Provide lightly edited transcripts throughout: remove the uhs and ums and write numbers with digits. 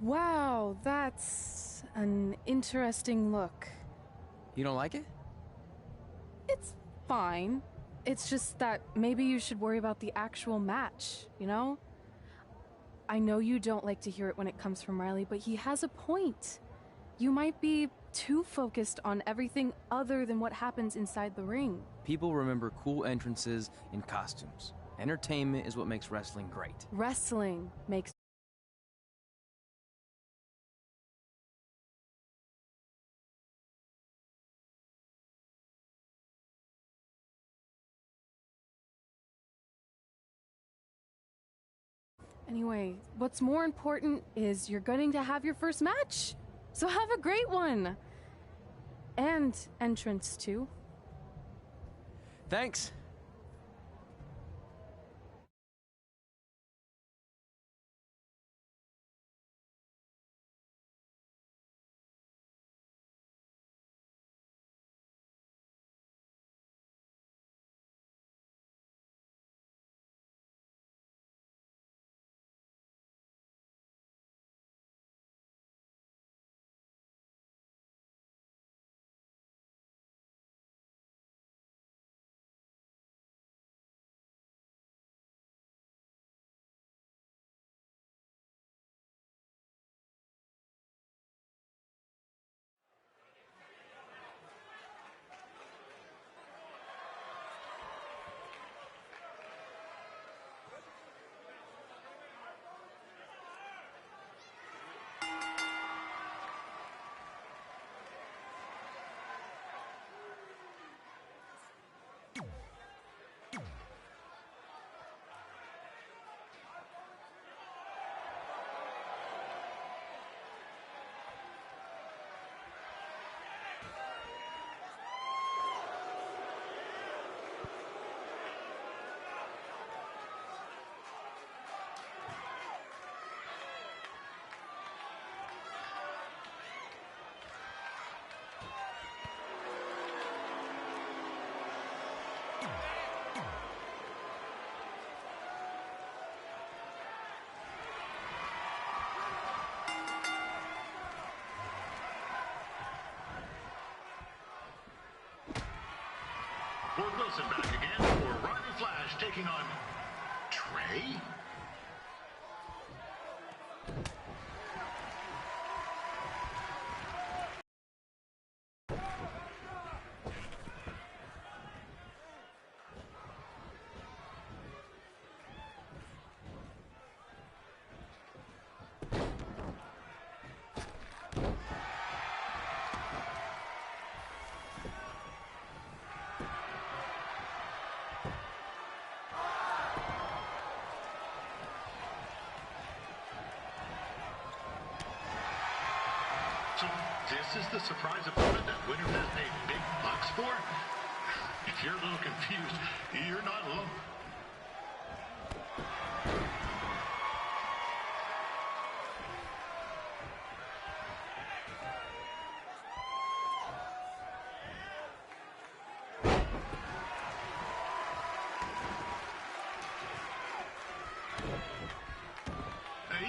Wow, that's an interesting look. You don't like it? It's fine. It's just that maybe you should worry about the actual match, you know? I know you don't like to hear it when it comes from Riley, but he has a point. You might be too focused on everything other than what happens inside the ring. People remember cool entrances and costumes. Entertainment is what makes wrestling great. Wrestling makes... Anyway, what's more important is you're going to have your first match. So have a great one. And entrance, too. Thanks. Ford Wilson back again for Riley Flash taking on Trey. So this is the surprise opponent that winners has paid big bucks for? If you're a little confused, you're not alone.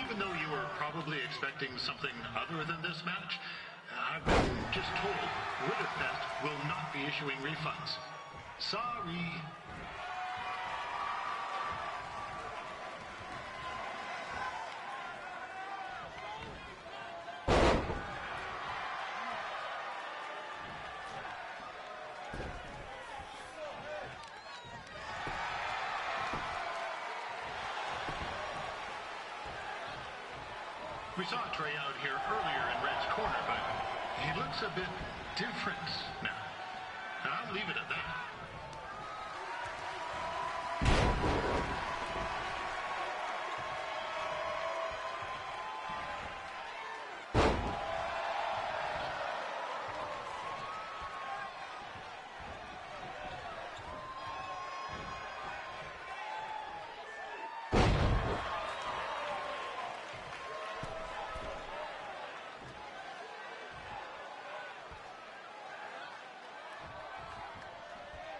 Even though you were probably expecting something other than this match, I've been just told Winterfest will not be issuing refunds. Sorry. We saw Trey out here earlier in Red's corner, but he looks a bit different now. And I'll leave it at that.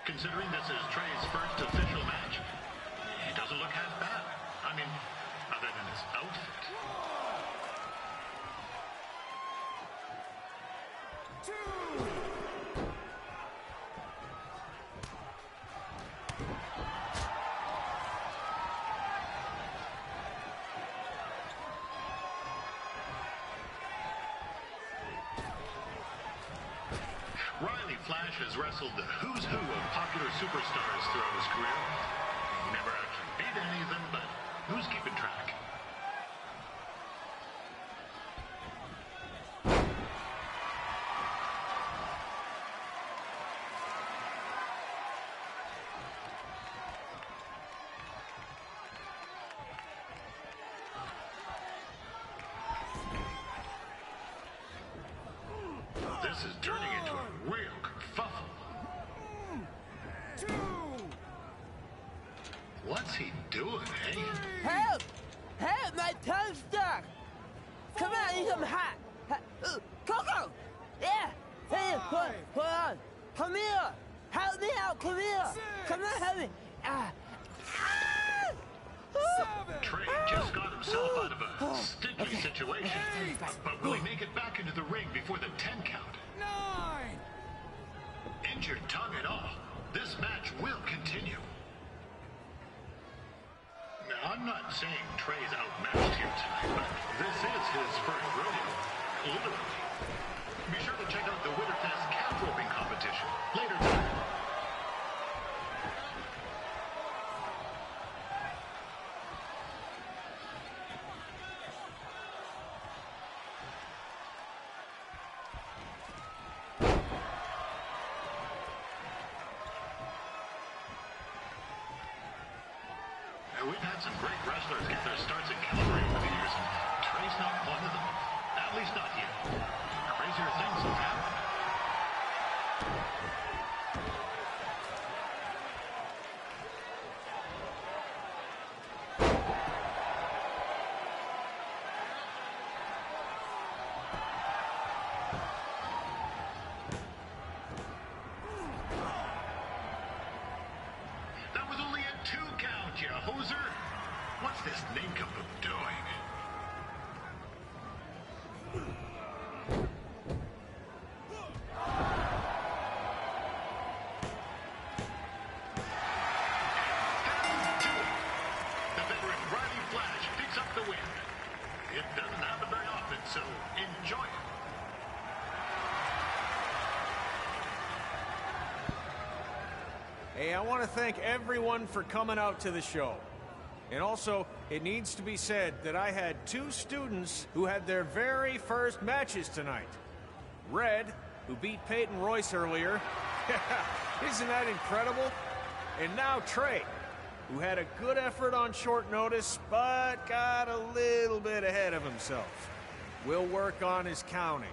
Considering this is Trey's first official match, he doesn't look half bad. I mean, other than his outfit. Riley Flash has wrestled the who's who of popular superstars throughout his career. He never actually beat any of them, but who's keeping track? This is turning into a real kerfuffle. What's he doing, eh? Help! Help! My tongue's stuck! Come on, I need some hot! Coco! Yeah! Hey, hold on! Come here! Help me out! Come here! Come on, help me! Trey just got himself out of a sticky situation. But will he make it back into the ring before the 10 count? 9! Injured tongue and all, this match will continue. Now, I'm not saying Trey's outmatched here tonight, but this is his first rodeo, literally. Be sure to check out the Winterfest calf roping competition later tonight. We've had some great wrestlers get their starts in Calgary over the years, and Trey's not one of them. At least not yet. Crazier things have happened. That was only a 2 count, you hoser. What's this nincompoop doing? The veteran Riley Flash picks up the win. It doesn't happen very often, so enjoy it. Hey, I want to thank everyone for coming out to the show. And also, it needs to be said that I had 2 students who had their very first matches tonight. Red, who beat Peyton Royce earlier. Isn't that incredible? And now Trey, who had a good effort on short notice, but got a little bit ahead of himself. We'll work on his counting.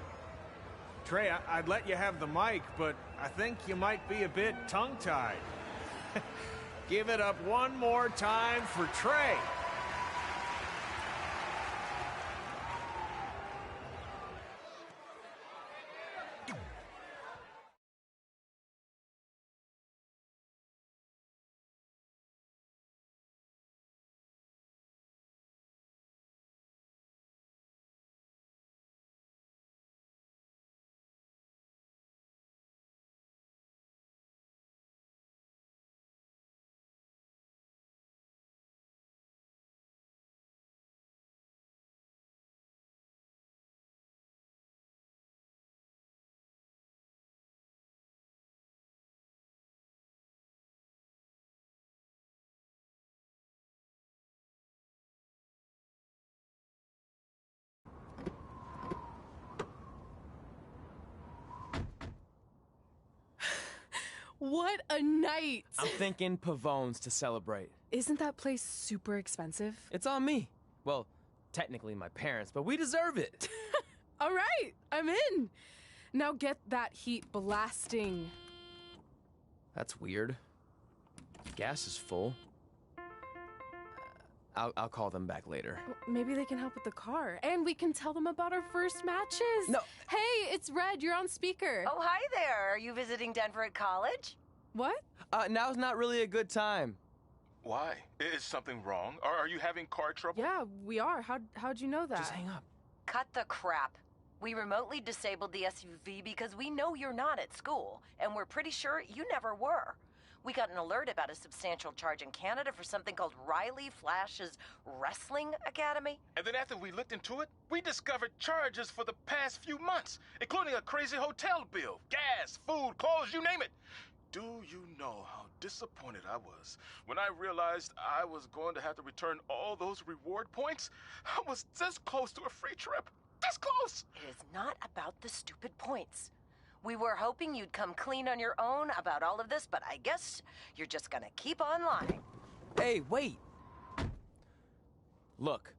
Trey, I'd let you have the mic, but I think you might be a bit tongue-tied. Give it up one more time for Trey. What a night! I'm thinking Pavone's to celebrate. Isn't that place super expensive? It's on me. Well, technically my parents, but we deserve it. All right, I'm in. Now get that heat blasting. That's weird. Gas is full. I'll call them back later. Maybe they can help with the car. And we can tell them about our first matches. No. Hey, it's Red. You're on speaker. Oh, hi there. Are you visiting Denver at college? What? Now's not really a good time. Why? Is something wrong? Or are you having car trouble? Yeah, we are. How'd you know that? Just hang up. Cut the crap. We remotely disabled the SUV because we know you're not at school, and we're pretty sure you never were. We got an alert about a substantial charge in Canada for something called Riley Flash's Wrestling Academy. And then after we looked into it, we discovered charges for the past few months, including a crazy hotel bill, gas, food, clothes, you name it. Do you know how disappointed I was when I realized I was going to have to return all those reward points? I was this close to a free trip. This close! It is not about the stupid points. We were hoping you'd come clean on your own about all of this, but I guess you're just gonna keep on lying. Hey, wait! Look,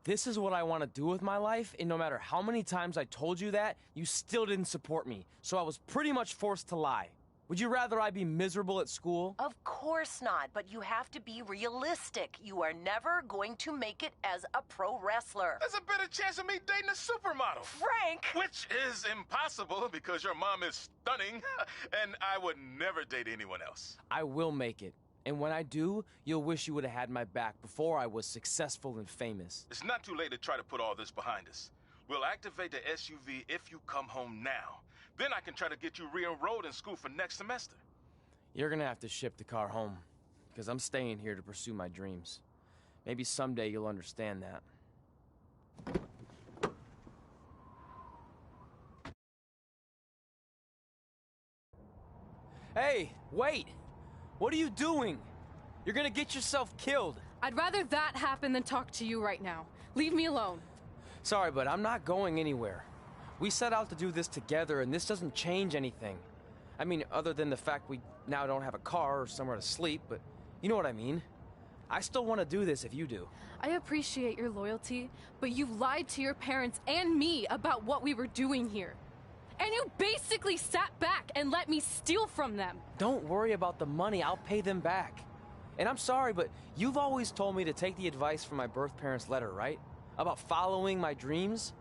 this is what I want to do with my life, and no matter how many times I told you that, you still didn't support me, so I was pretty much forced to lie. Would you rather I be miserable at school? Of course not, but you have to be realistic. You are never going to make it as a pro wrestler. There's a better chance of me dating a supermodel. Frank! Which is impossible because your mom is stunning, and I would never date anyone else. I will make it. And when I do, you'll wish you would have had my back before I was successful and famous. It's not too late to try to put all this behind us. We'll activate the SUV if you come home now. Then I can try to get you re-enrolled in school for next semester. You're gonna have to ship the car home, because I'm staying here to pursue my dreams. Maybe someday you'll understand that. Hey, wait! What are you doing? You're gonna get yourself killed. I'd rather that happen than talk to you right now. Leave me alone. Sorry, but I'm not going anywhere. We set out to do this together, and this doesn't change anything. I mean, other than the fact we now don't have a car or somewhere to sleep, but you know what I mean. I still want to do this if you do. I appreciate your loyalty, but you lied to your parents and me about what we were doing here. And you basically sat back and let me steal from them. Don't worry about the money, I'll pay them back. And I'm sorry, but you've always told me to take the advice from my birth parents' letter, right? About following my dreams?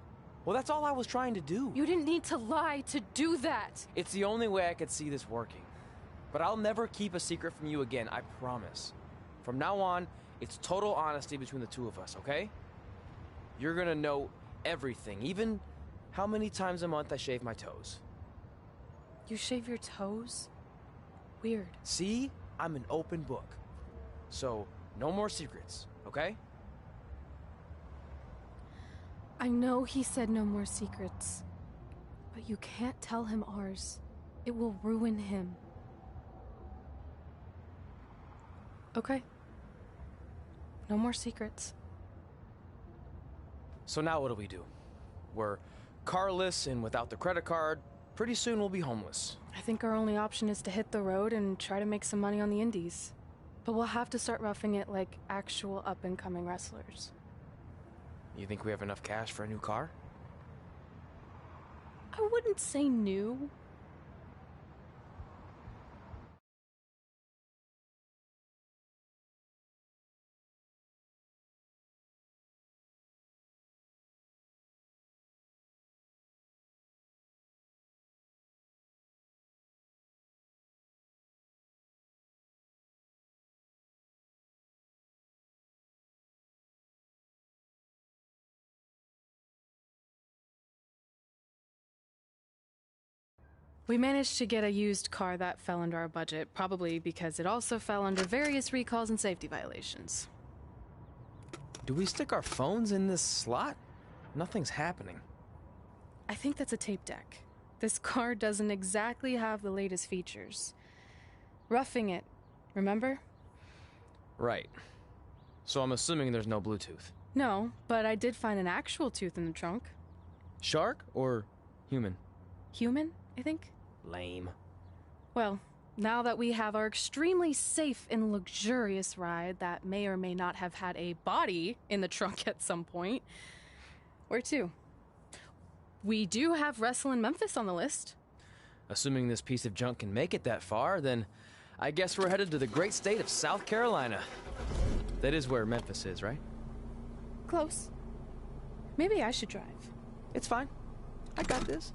Well, that's all I was trying to do. You didn't need to lie to do that. It's the only way I could see this working. But I'll never keep a secret from you again, I promise. From now on, it's total honesty between the two of us, okay? You're gonna know everything, even how many times a month I shave my toes. You shave your toes? Weird. See? I'm an open book. So, no more secrets, okay? I know he said no more secrets, but you can't tell him ours. It will ruin him. Okay. No more secrets. So now what do? We're carless and without the credit card. Pretty soon we'll be homeless. I think our only option is to hit the road and try to make some money on the indies. But we'll have to start roughing it like actual up-and-coming wrestlers. You think we have enough cash for a new car? I wouldn't say new. We managed to get a used car that fell under our budget, probably because it also fell under various recalls and safety violations. Do we stick our phones in this slot? Nothing's happening. I think that's a tape deck. This car doesn't exactly have the latest features. Roughing it, remember? Right. So I'm assuming there's no Bluetooth. No, but I did find an actual tooth in the trunk. Shark or human? Human, I think. Lame. Well, now that we have our extremely safe and luxurious ride that may or may not have had a body in the trunk at some point, where to? We do have Wrestle in Memphis on the list. Assuming this piece of junk can make it that far, then I guess we're headed to the great state of South Carolina. That is where Memphis is, right? Close. Maybe I should drive. It's fine. I got this.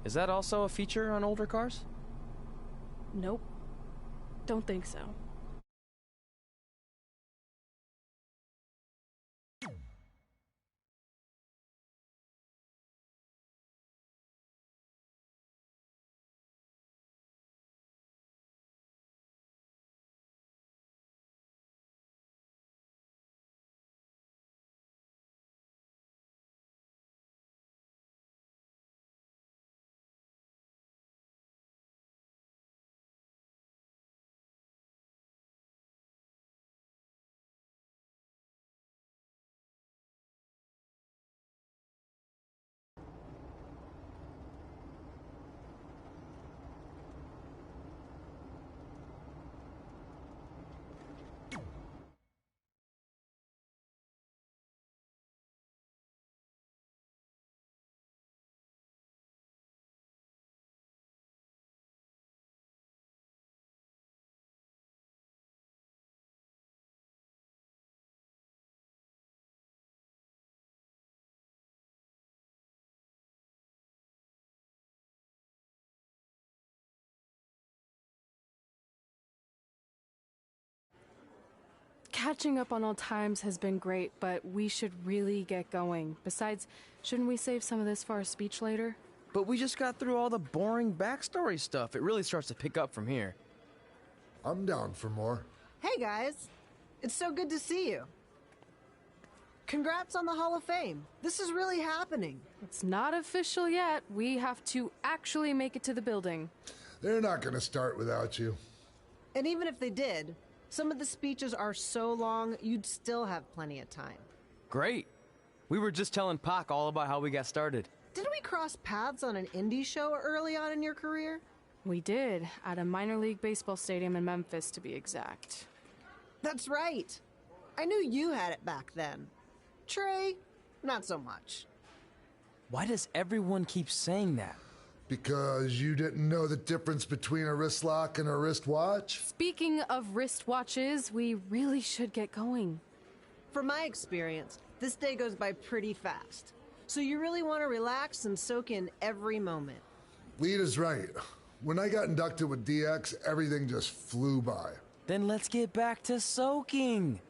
Is that also a feature on older cars? Nope. Don't think so. Catching up on old times has been great, but we should really get going. Besides, shouldn't we save some of this for our speech later? But we just got through all the boring backstory stuff. It really starts to pick up from here. I'm down for more. Hey guys, it's so good to see you. Congrats on the Hall of Fame. This is really happening. It's not official yet. We have to actually make it to the building. They're not going to start without you. And even if they did, some of the speeches are so long, you'd still have plenty of time. Great. We were just telling Pac all about how we got started. Didn't we cross paths on an indie show early on in your career? We did, at a minor league baseball stadium in Memphis, to be exact. That's right. I knew you had it back then. Trey, not so much. Why does everyone keep saying that? Because you didn't know the difference between a wrist lock and a wristwatch? Speaking of wristwatches, we really should get going. From my experience, this day goes by pretty fast. So you really want to relax and soak in every moment. Lita's right. When I got inducted with DX, everything just flew by. Then let's get back to soaking.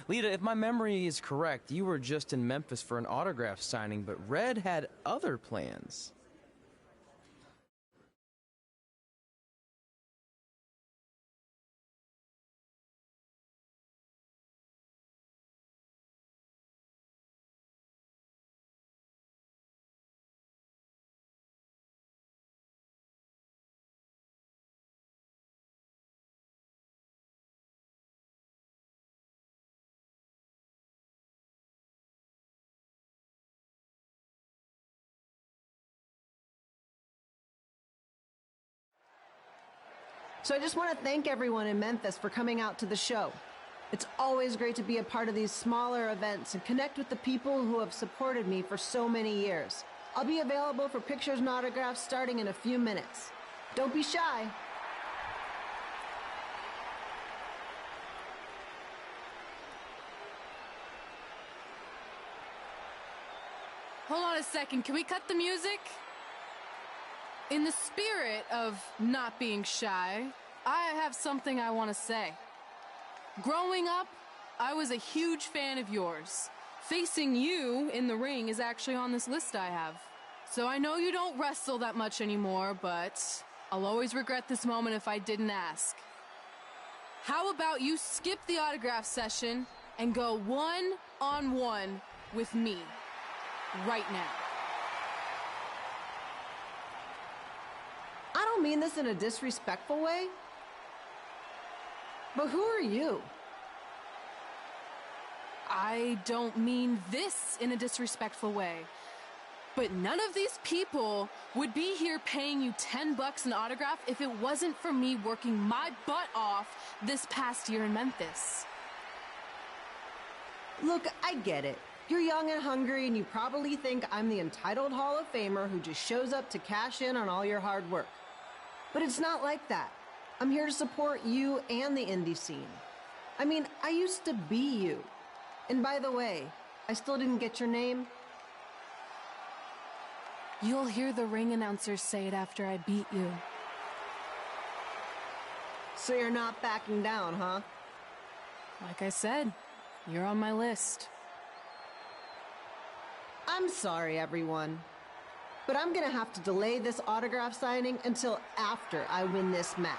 Lita, if my memory is correct, you were just in Memphis for an autograph signing, but Red had other plans. So I just want to thank everyone in Memphis for coming out to the show. It's always great to be a part of these smaller events and connect with the people who have supported me for so many years. I'll be available for pictures and autographs starting in a few minutes. Don't be shy. Hold on a second, can we cut the music? In the spirit of not being shy, I have something I want to say. Growing up, I was a huge fan of yours. Facing you in the ring is actually on this list I have. So I know you don't wrestle that much anymore, but I'll always regret this moment if I didn't ask. How about you skip the autograph session and go one-on-one with me right now? I don't mean this in a disrespectful way, but who are you? I don't mean this in a disrespectful way, but none of these people would be here paying you $10 an autograph if it wasn't for me working my butt off this past year in Memphis. Look, I get it. You're young and hungry, and you probably think I'm the entitled Hall of Famer who just shows up to cash in on all your hard work. But it's not like that. I'm here to support you and the indie scene. I mean, I used to be you. And by the way, I still didn't get your name. You'll hear the ring announcers say it after I beat you. So you're not backing down, huh? Like I said, you're on my list. I'm sorry, everyone. But I'm gonna have to delay this autograph signing until after I win this match.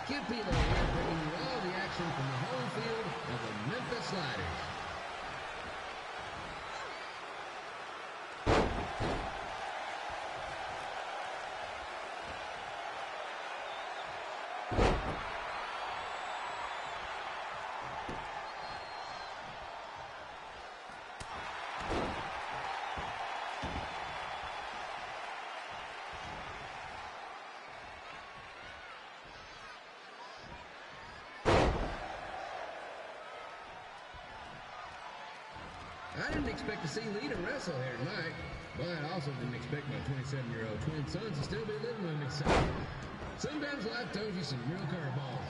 Kid People here bringing you all the action from the home field of the Memphis Sliders. I didn't expect to see Lita wrestle here tonight, but I also didn't expect my 27-year-old twin sons to still be living with me, so sometimes life throws you some real curveballs.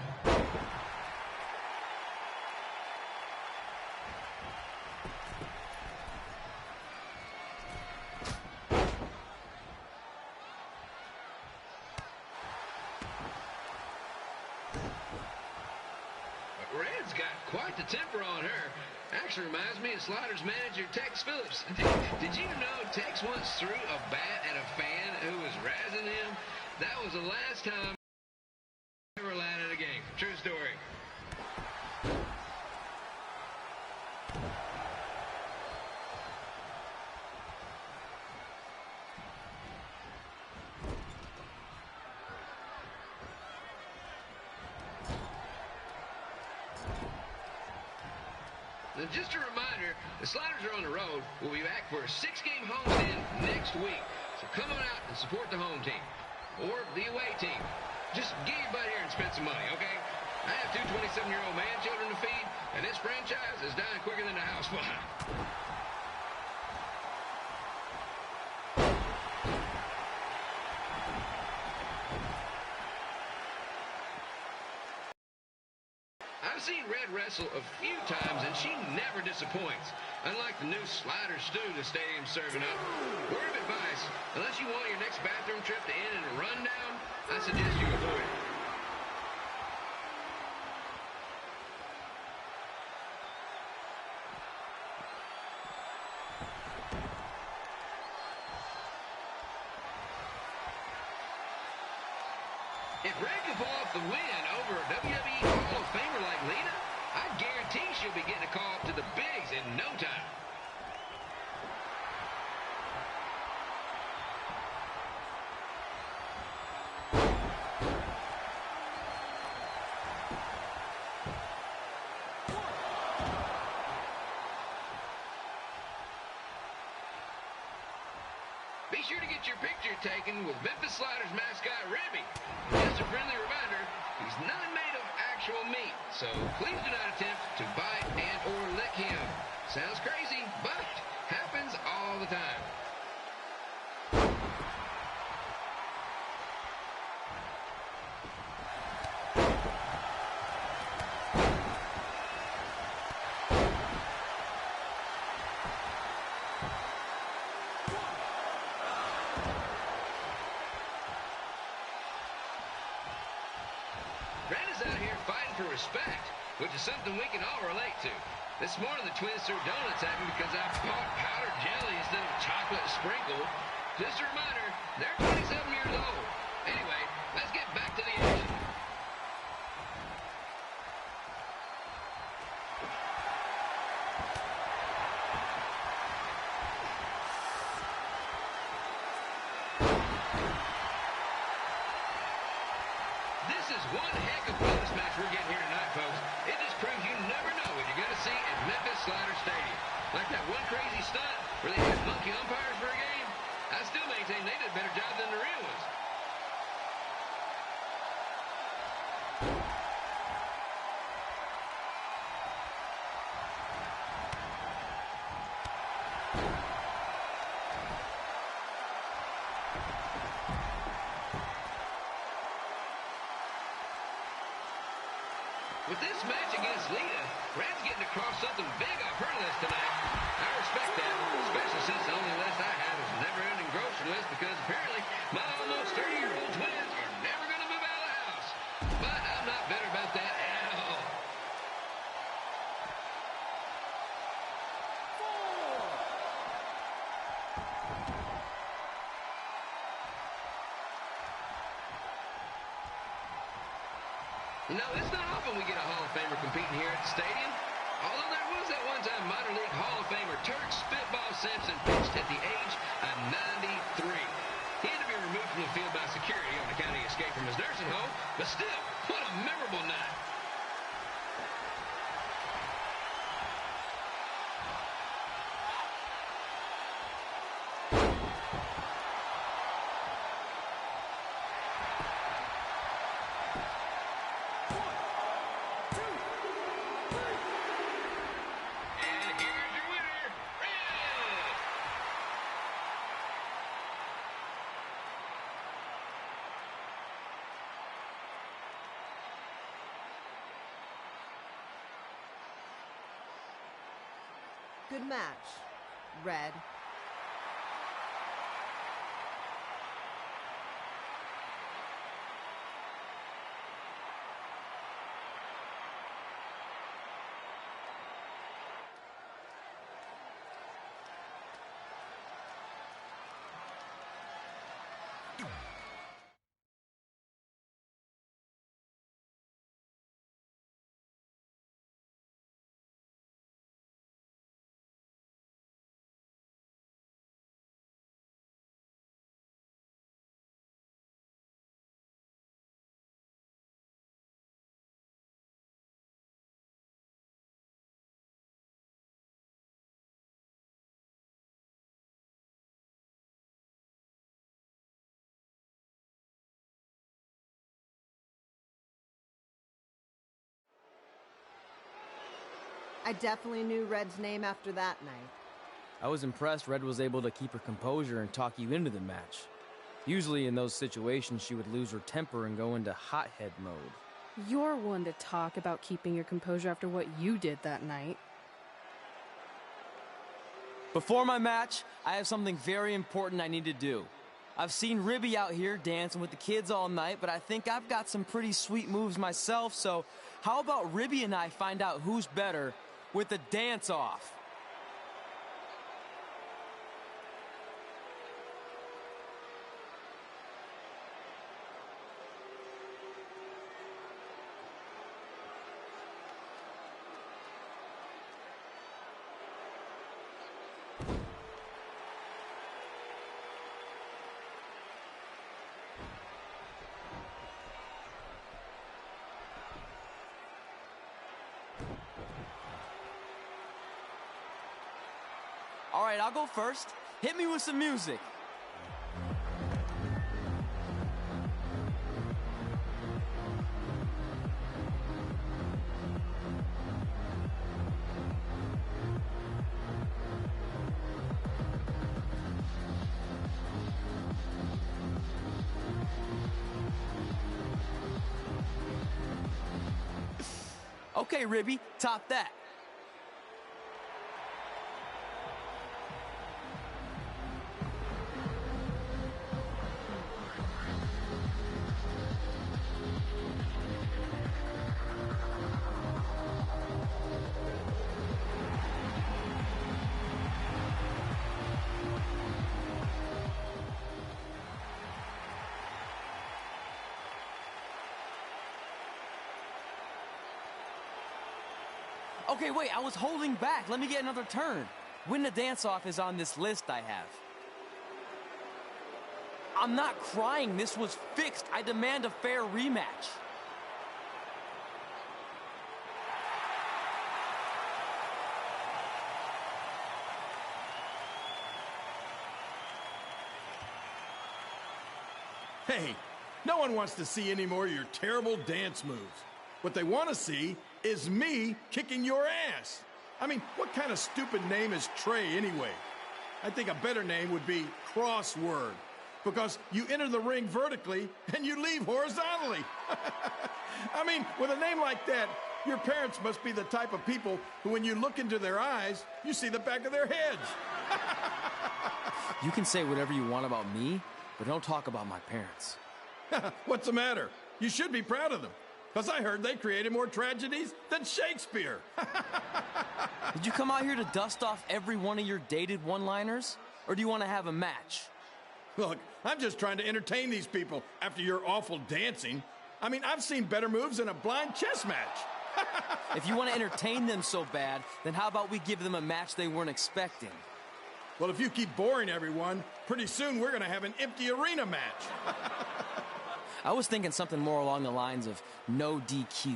Red's got quite the temper on her. Actually reminds me of Slaughter's manager, Tex Phillips. Did you know Tex once threw a bat at a fan who was razzing him? That was the last time I ever allowed at a game. True story. And just a reminder, the Sliders are on the road. We'll be back for a 6-game homestand next week. So come on out and support the home team. Or the away team. Just get your butt here and spend some money, okay? I have 2 27-year-old man-children to feed, and this franchise is dying quicker than a house fire. I've seen Red wrestle a few times, and she never disappoints. Unlike the new slider stew the stadium's serving up. Word of advice, unless you want your next bathroom trip to end in a rundown, I suggest you avoid it. If Red can pull off the win over a WWE Hall of Famer like Lita, I guarantee she'll be getting a call up to the bigs in no time. Be sure to get your picture taken with Memphis Sliders mascot Ribby. Just a friendly reminder, he's not made of actual meat, so please do not attempt to bite and or lick him. Sounds crazy, but happens all the time. Red is out here fighting for respect, which is something we can all relate to. This morning, the twins threw donuts at me because I bought powdered jelly instead of chocolate sprinkle. Just a reminder, they're 27 years old. Anyway, let's get back to the action. This is one heck of a bonus match we're getting here tonight, folks. It just proves you never know what you're going to see at Memphis Slider Stadium. Like that one crazy stunt where they had monkey umpires for a game. I still maintain they did a better job than the real ones. With this match against Lita, Red's getting across something big off her list tonight. I respect that, especially since the only list I have is a never-ending grocery list because apparently my almost 30-year-old twins are never going to move out of the house. But I'm not bitter about that at all. You know, it's not often we get a Hall of Famer competing here at the stadium. Although there was that one-time minor league Hall of Famer Turk Spitball Simpson pitched at the age of 93. He had to be removed from the field by security on account of the escape from his nursing home, but still, what a memorable night. Good match, Red. I definitely knew Red's name after that night. I was impressed Red was able to keep her composure and talk you into the match. Usually in those situations, she would lose her temper and go into hothead mode. You're one to talk about keeping your composure after what you did that night. Before my match, I have something very important I need to do. I've seen Ribby out here dancing with the kids all night, but I think I've got some pretty sweet moves myself, so how about Ribby and I find out who's better with the dance-off? All right, I'll go first. Hit me with some music. Okay, Ribby, top that. Okay, wait, I was holding back. Let me get another turn. Win the dance-off is on this list I have. I'm not crying. This was fixed. I demand a fair rematch. Hey, no one wants to see any more of your terrible dance moves. What they want to see is me kicking your ass. I mean, what kind of stupid name is Trey anyway? I think a better name would be Crossword, because you enter the ring vertically and you leave horizontally. I mean, with a name like that, your parents must be the type of people who, when you look into their eyes, you see the back of their heads. You can say whatever you want about me, but don't talk about my parents. What's the matter? You should be proud of them, because I heard they created more tragedies than Shakespeare. Did you come out here to dust off every one of your dated one-liners? Or do you want to have a match? Look, I'm just trying to entertain these people after your awful dancing. I mean, I've seen better moves in a blind chess match. If you want to entertain them so bad, then how about we give them a match they weren't expecting? Well, if you keep boring everyone, pretty soon we're going to have an empty arena match. I was thinking something more along the lines of no DQ.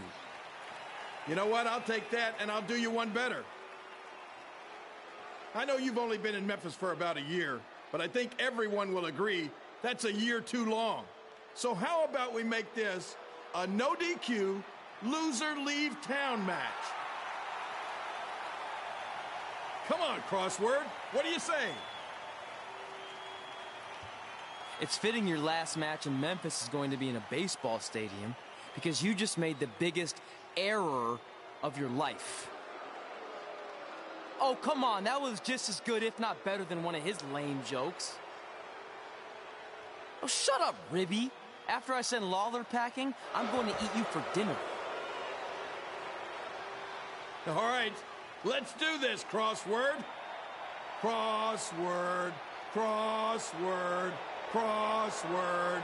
You know what? I'll take that, and I'll do you one better. I know you've only been in Memphis for about a year, but I think everyone will agree that's a year too long. So how about we make this a no DQ, loser leave town match? Come on, Crossword. What do you say? It's fitting your last match in Memphis is going to be in a baseball stadium because you just made the biggest error of your life. Oh, come on. That was just as good, if not better, than one of his lame jokes. Oh, shut up, Ribby. After I send Lawler packing, I'm going to eat you for dinner. All right, let's do this, Crossword. Crossword, crossword, crossword.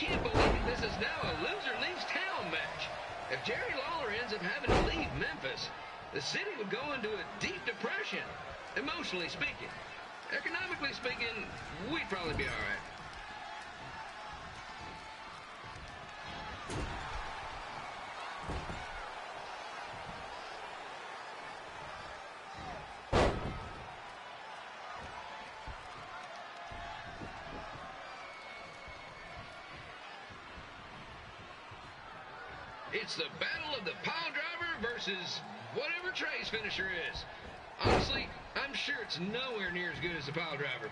can't believe this is now a loser leaves town match. If Jerry Lawler ends up having to leave Memphis, the city would go into a deep depression, emotionally speaking. Economically speaking, we'd probably be all right. It's the battle of the pile driver versus whatever Trey's finisher is. Honestly, I'm sure it's nowhere near as good as the pile driver.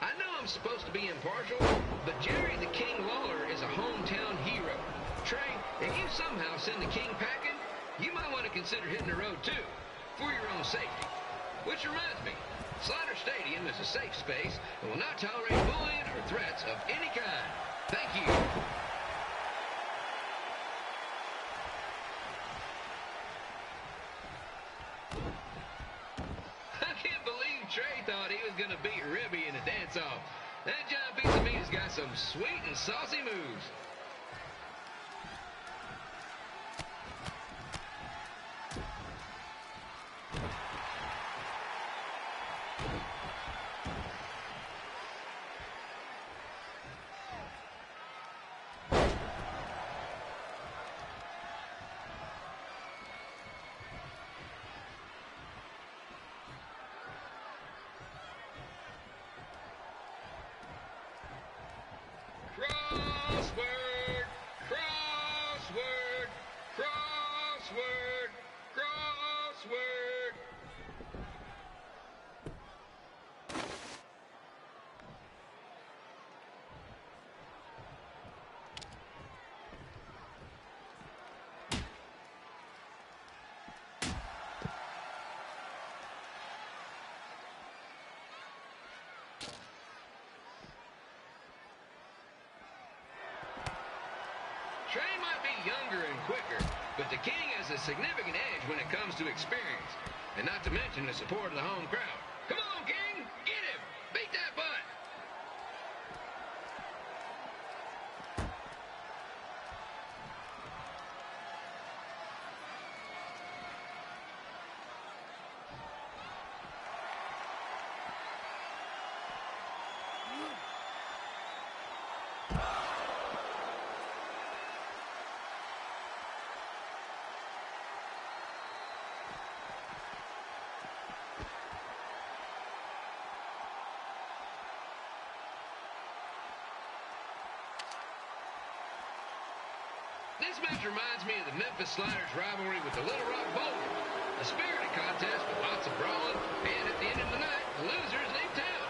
I know I'm supposed to be impartial, but Jerry the King Lawler is a hometown hero. Trey, if you somehow send the King packing, you might want to consider hitting the road too, for your own safety. Which reminds me, Slider Stadium is a safe space and will not tolerate bullying or threats of any kind. Thank you. I can't believe Trey thought he was going to beat Ribby in a dance-off. That giant piece of meat has got some sweet and saucy moves. Crossword, crossword, crossword, crossword. Trey might be younger and quicker, but the King has a significant edge when it comes to experience, and not to mention the support of the home crowd. Come on, King! Get him! Beat that butt! This match reminds me of the Memphis Sliders' rivalry with the Little Rock Bowlers. A spirited contest with lots of brawling, and at the end of the night, the losers leave town.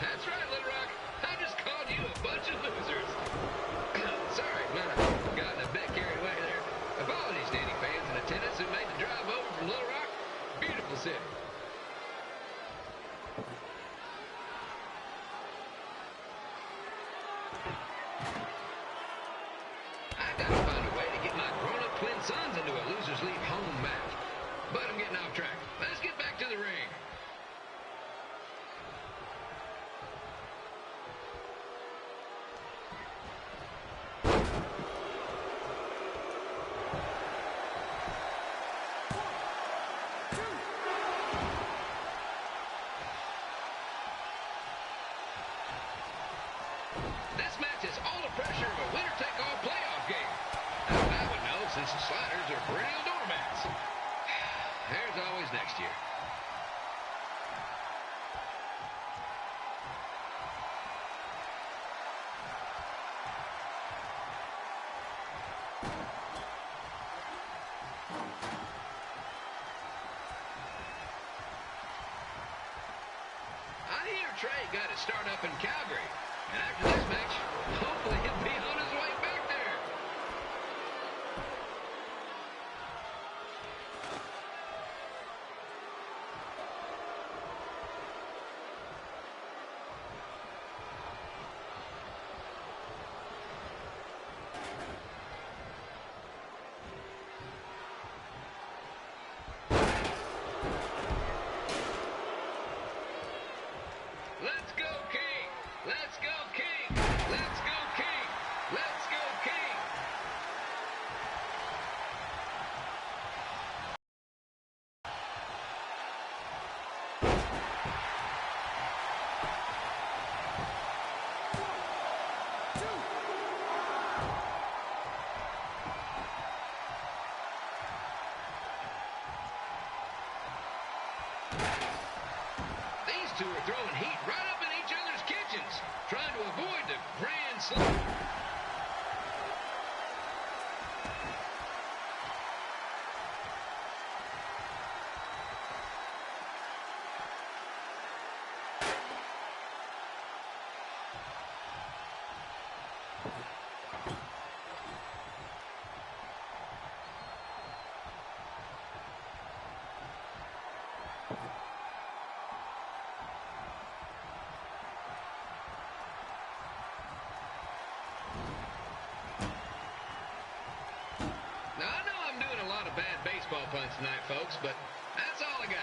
That's right, Little Rock. I just called you a bunch of losers. Sorry, might have gotten a bit carried away there. Apologies to any fans in attendance who made the drive over from Little Rock. Beautiful city. Sons into a losers leave home match. But I'm getting off track. Let's get back to the ring. This match is all the pressure of a winner-take-all playoff game. I would know, since the Sliders are perennial doormats. There's always next year. I hear Trey got his start up in Calgary. And after this match, hopefully he'll be on his way back there. two are throwing heat right up in each other's kitchens, trying to avoid the grand slam. Now, I know I'm doing a lot of bad baseball puns tonight, folks, but that's all I got.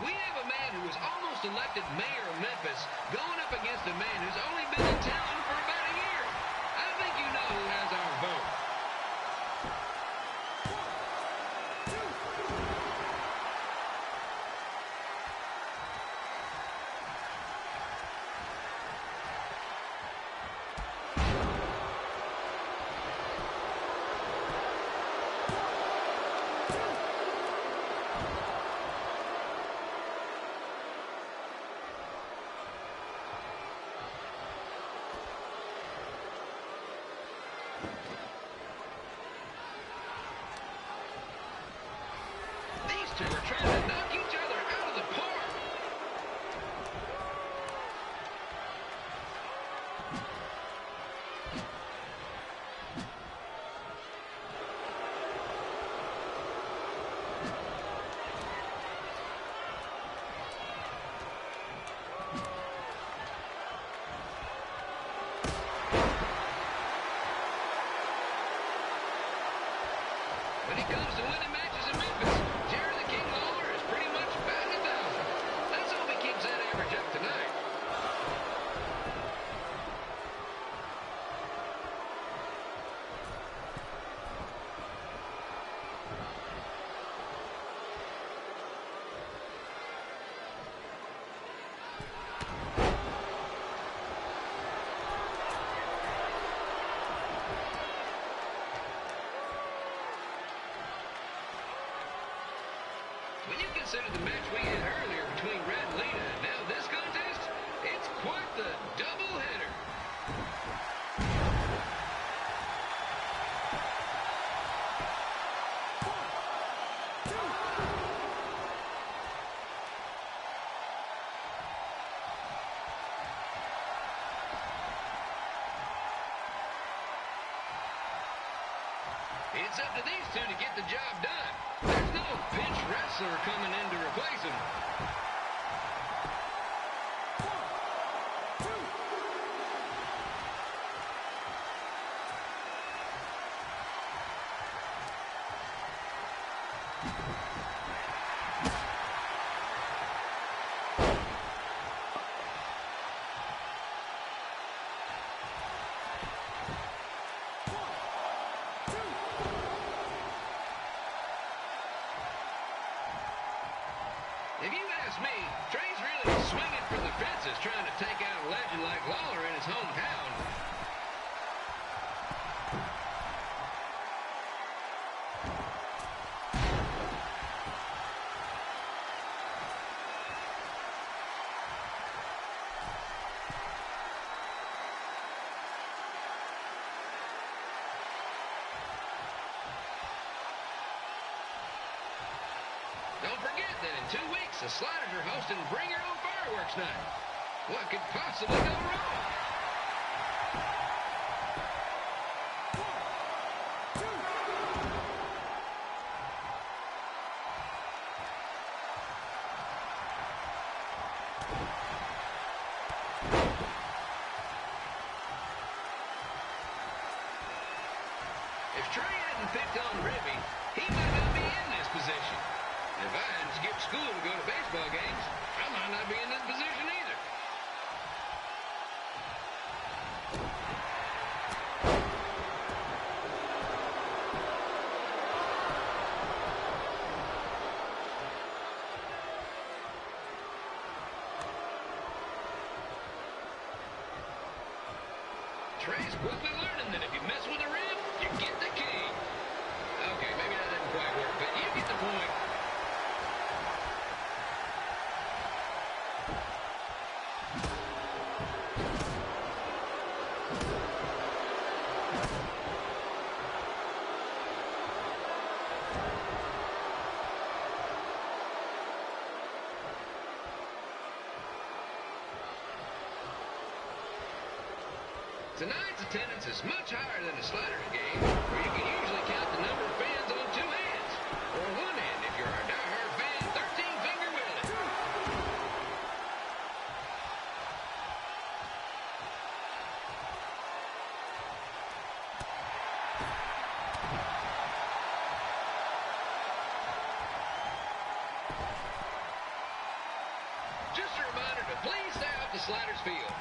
We have a man who was almost elected mayor of Memphis going up against a man who's only been in town for about a year. I think you know who has our vote. These two are trying to knock each other out of the park. When it comes to winning matches in Memphis, Jerry the King Lawler is pretty much batting 1,000. Let's hope he keeps that average up tonight. When you consider the match we had earlier between Red and Lita and now this contest, it's quite the doubleheader. It's up to these two to get the job done. There's no pinch wrestler coming in to replace him. If you ask me, Trey's really swinging for the fences trying to take out a legend like Lawler in his hometown. Don't forget that in 2 weeks, the Sliders are hosting Bring Your Own Fireworks Night. What could possibly go wrong? If Trey hadn't picked on Ribby, he might not be in this position. If I hadn't skipped school to go to baseball games, I might not be in this position either. Trey's quickly learning that if you mess with the rim, you get the king. Okay, maybe that didn't quite work, but you get the point. Tonight's attendance is much higher than a sliders game, where you can usually count the number of fans on 2 hands. Or one hand if you're a diehard fan, 13-finger Willie. Just a reminder to please stay off the sliders field.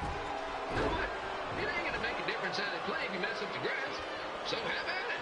You know what? It ain't gonna make a difference how they play if you mess up the grass. So have at it.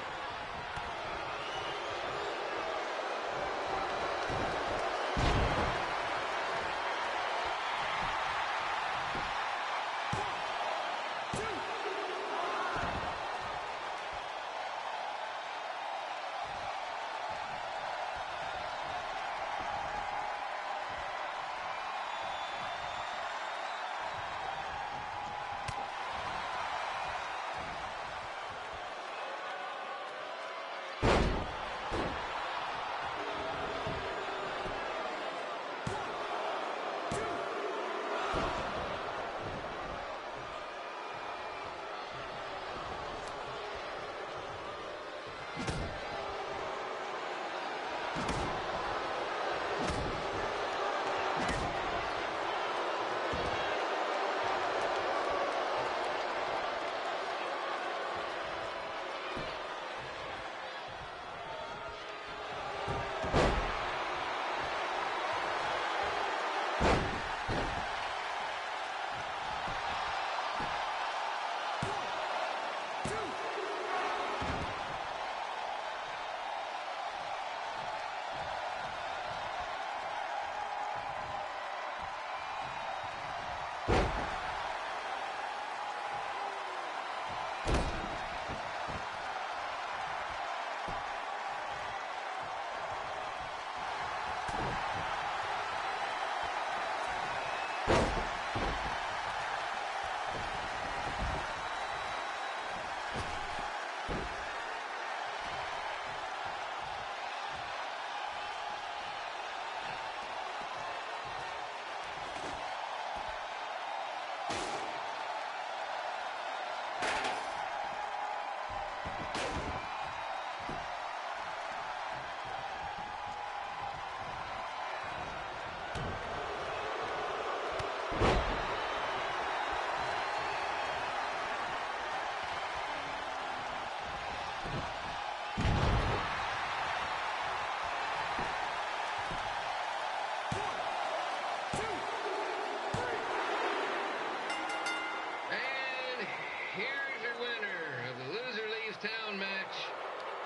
Town match.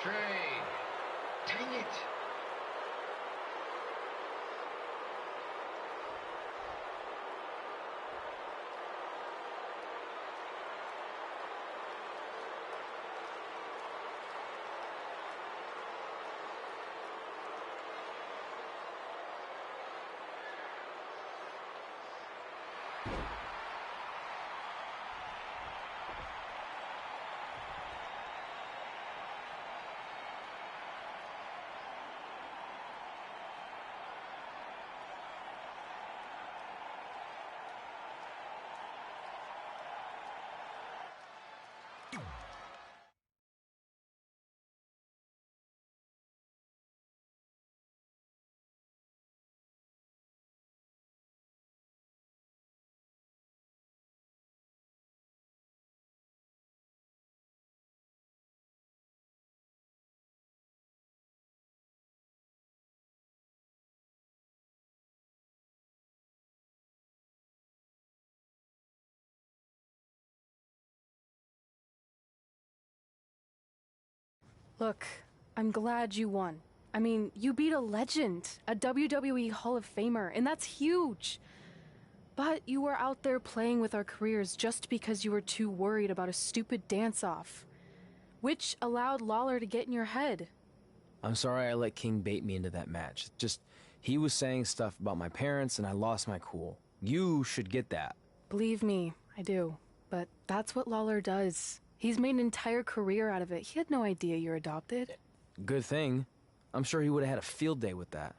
Trey. Dang it. Look, I'm glad you won. I mean, you beat a legend, a WWE Hall of Famer, and that's huge. But you were out there playing with our careers just because you were too worried about a stupid dance-off, which allowed Lawler to get in your head. I'm sorry I let King bait me into that match. Just, he was saying stuff about my parents and I lost my cool. You should get that. Believe me, I do. But that's what Lawler does. He's made an entire career out of it. He had no idea you're adopted. Good thing. I'm sure he would have had a field day with that.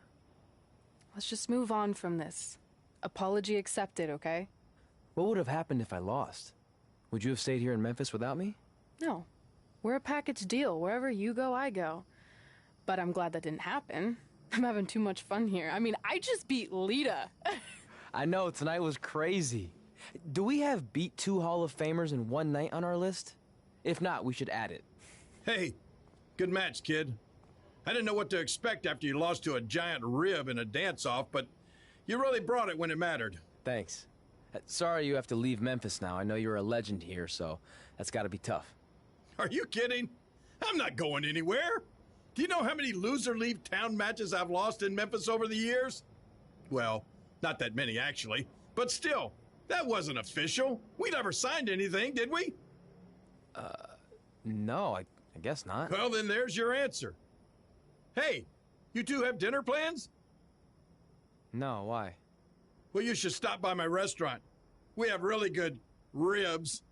Let's just move on from this. Apology accepted, okay? What would have happened if I lost? Would you have stayed here in Memphis without me? No. We're a package deal. Wherever you go, I go. But I'm glad that didn't happen. I'm having too much fun here. I mean, I just beat Lita. I know, tonight was crazy. Do we have beat 2 Hall of Famers in one night on our list? If not, we should add it. Hey, good match, kid. I didn't know what to expect after you lost to a giant rib in a dance-off, but you really brought it when it mattered. Thanks. Sorry you have to leave Memphis now. I know you're a legend here, so that's gotta be tough. Are you kidding? I'm not going anywhere. Do you know how many loser-leave town matches I've lost in Memphis over the years? Well, not that many, actually. But still, that wasn't official. We never signed anything, did we? No, I guess not. Well, then there's your answer. Hey, you two have dinner plans? No, why? Well, you should stop by my restaurant. We have really good ribs.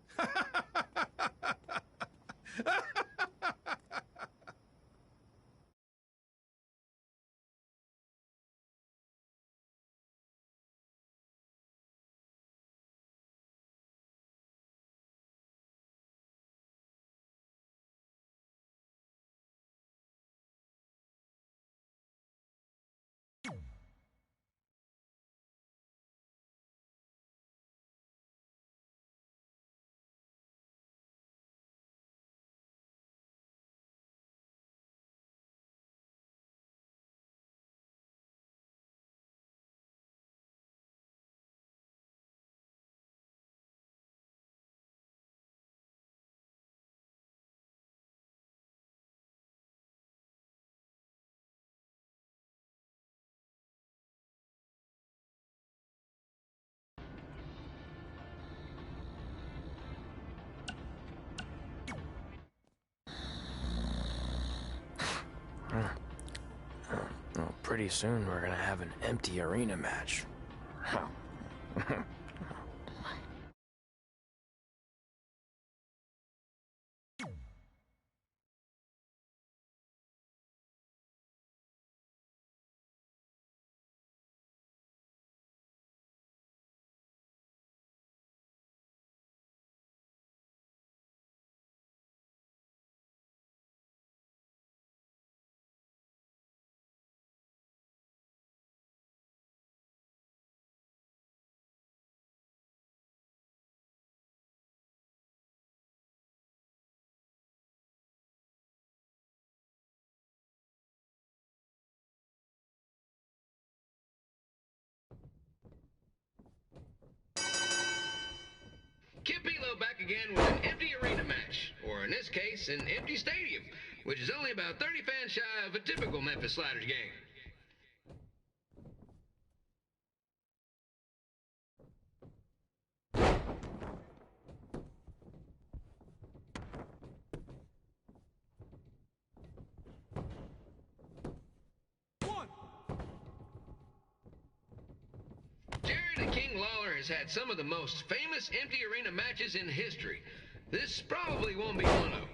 Well, pretty soon we're gonna have an empty arena match. Kip Elo back again with an empty arena match, or in this case, an empty stadium, which is only about 30 fans shy of a typical Memphis Sliders game. Jerry the King Lawler has had some of the most famous empty arena matches in history. This probably won't be one of them.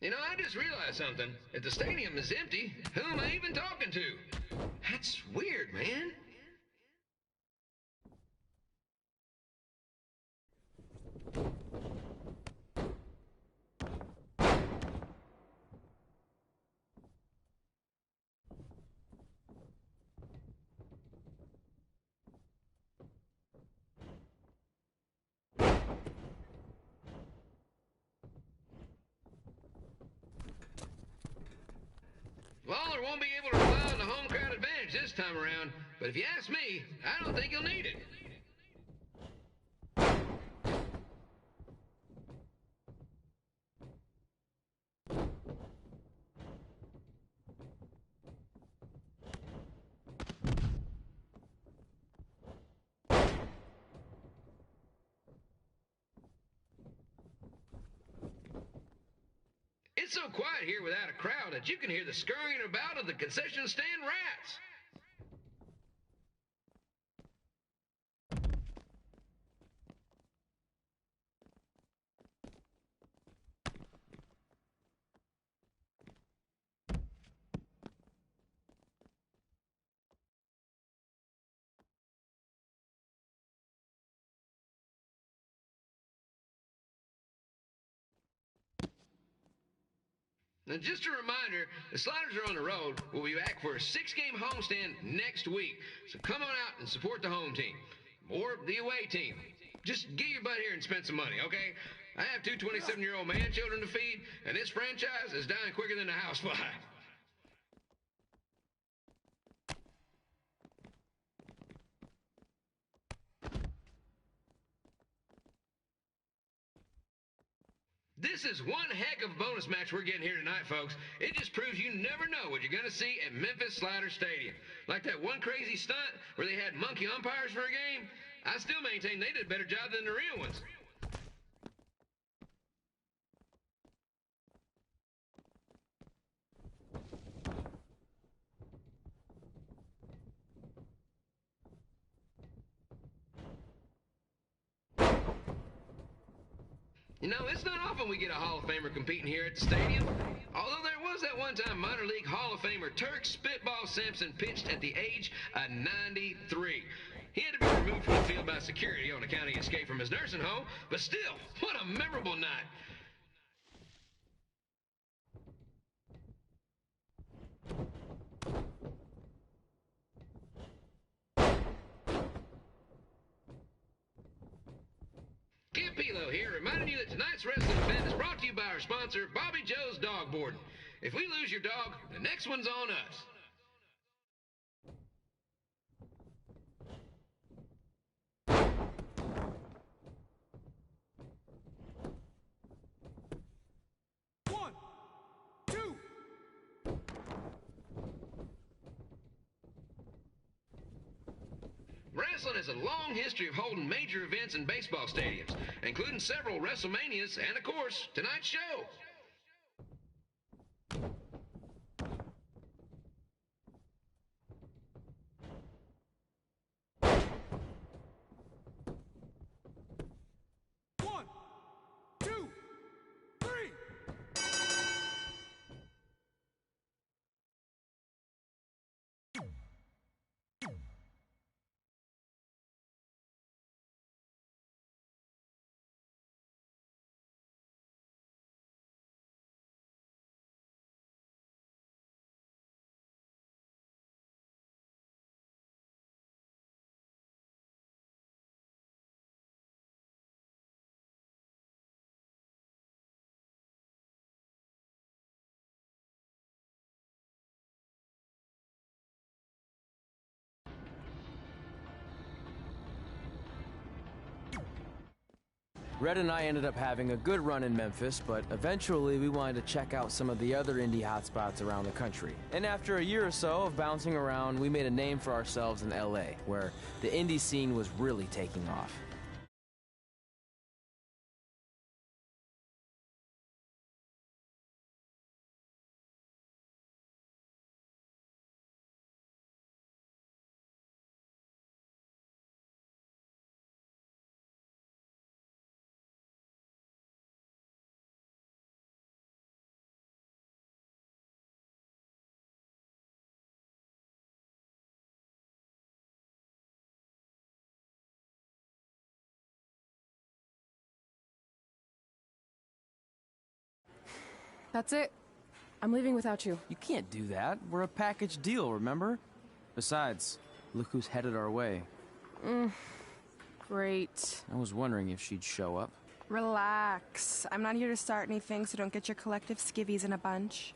You know, I just realized something. If the stadium is empty, who am I even talking to? That's weird, man. Muller won't be able to rely on the home crowd advantage this time around, but if you ask me, I don't think he'll need it. It's so quiet here without a crowd that you can hear the scurrying about of the concession stand rats. Now, just a reminder, the Sliders are on the road. We'll be back for a 6-game homestand next week. So come on out and support the home team. Or the away team. Just get your butt here and spend some money, okay? I have 2 27-year-old man-children to feed, and this franchise is dying quicker than a housefly. This is one heck of a bonus match we're getting here tonight, folks. It just proves you never know what you're going to see at Memphis Slider Stadium. Like that one crazy stunt where they had monkey umpires for a game. I still maintain they did a better job than the real ones. You know, it's not often we get a Hall of Famer competing here at the stadium. Although there was that one time minor league Hall of Famer Turk Spitball Simpson pitched at the age of 93. He had to be removed from the field by security on account he escaped from his nursing home, but still, what a memorable night. Pilo here, reminding you that tonight's wrestling event is brought to you by our sponsor, Bobby Joe's Dog Boarding. If we lose your dog, the next one's on us. Wrestling has a long history of holding major events in baseball stadiums, including several WrestleManias and, of course, tonight's show. Red and I ended up having a good run in Memphis, but eventually we wanted to check out some of the other indie hotspots around the country. And after a year or so of bouncing around, we made a name for ourselves in LA, where the indie scene was really taking off. That's it. I'm leaving without you. You can't do that. We're a package deal, remember? Besides, look who's headed our way. Great. I was wondering if she'd show up. Relax. I'm not here to start anything, so don't get your collective skivvies in a bunch.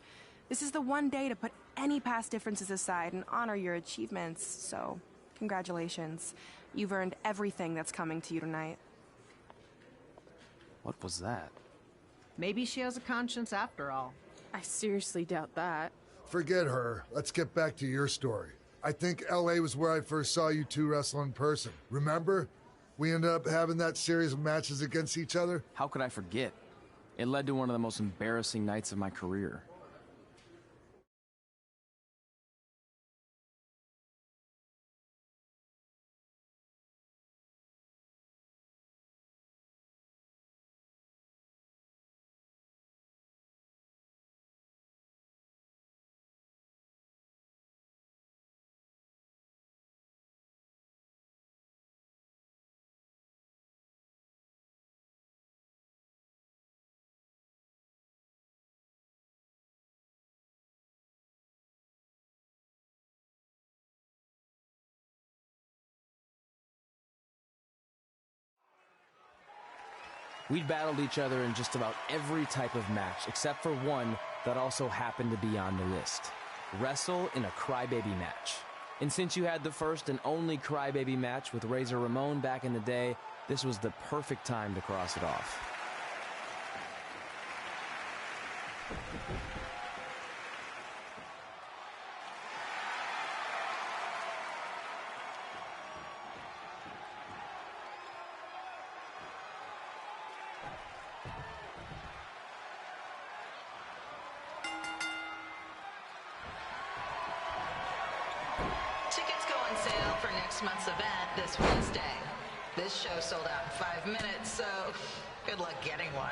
This is the one day to put any past differences aside and honor your achievements, so congratulations. You've earned everything that's coming to you tonight. What was that? Maybe she has a conscience after all. I seriously doubt that. Forget her. Let's get back to your story. I think LA was where I first saw you two wrestle in person. Remember? We ended up having that series of matches against each other. How could I forget? It led to one of the most embarrassing nights of my career. We'd battled each other in just about every type of match, except for one that also happened to be on the list. Wrestle in a crybaby match. And since you had the first and only crybaby match with Razor Ramon back in the day, this was the perfect time to cross it off. Tickets go on sale for next month's event this Wednesday. This show sold out in 5 minutes, so good luck getting one.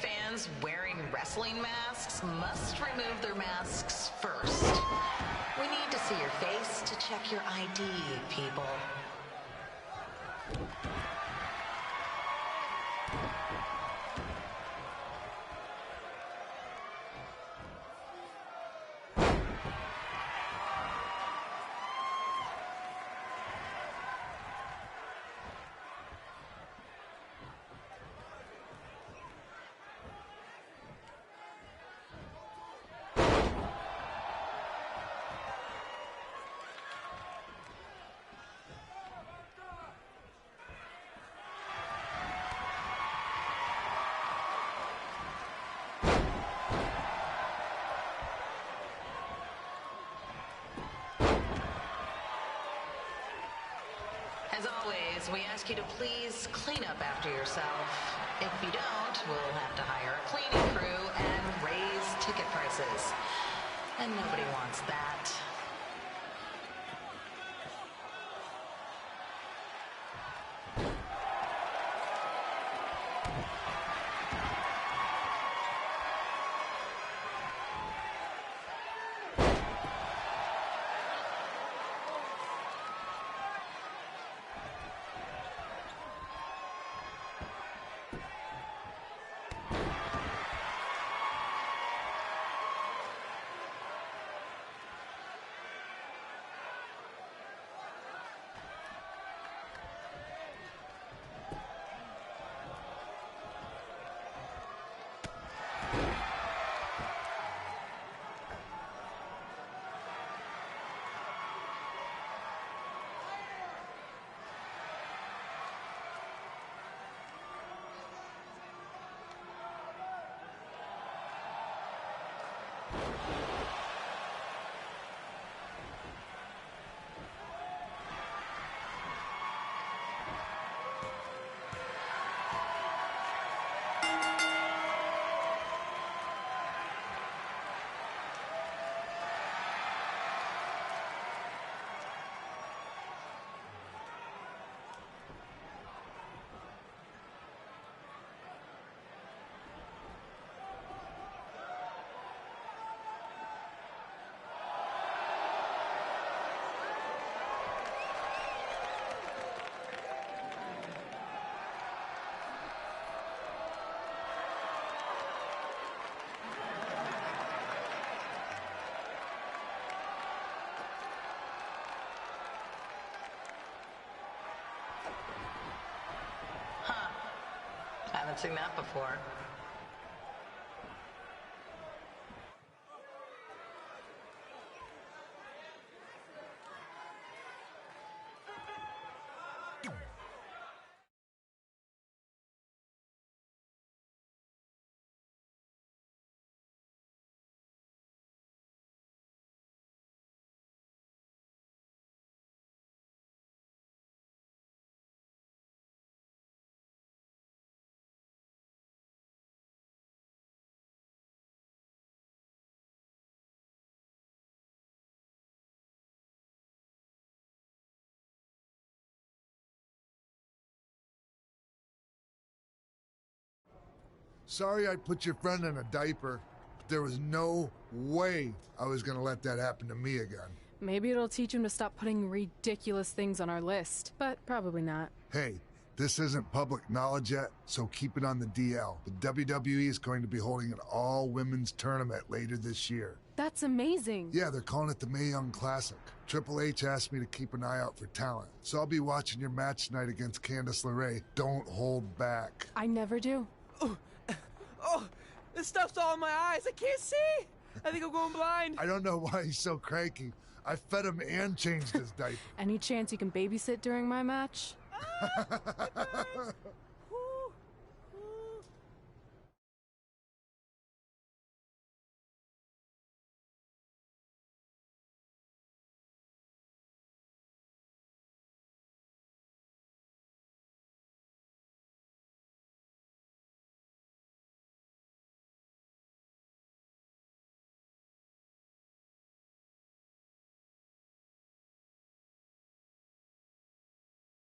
Fans wearing wrestling masks must remove their masks first. We need to see your face to check your ID, people. As always, we ask you to please clean up after yourself. If you don't, we'll have to hire a cleaning crew and raise ticket prices. And nobody wants that. haven't seen that before. Sorry I put your friend in a diaper, but there was no way I was gonna let that happen to me again. Maybe it'll teach him to stop putting ridiculous things on our list, but probably not. Hey, this isn't public knowledge yet, so keep it on the DL. The WWE is going to be holding an all-women's tournament later this year. That's amazing. Yeah, they're calling it the Mae Young Classic. Triple H asked me to keep an eye out for talent, so I'll be watching your match tonight against Candice LeRae. Don't hold back. I never do. Oh, this stuff's all in my eyes. I can't see. I think I'm going blind. I don't know why he's so cranky. I fed him and changed his diaper. Any chance you can babysit during my match?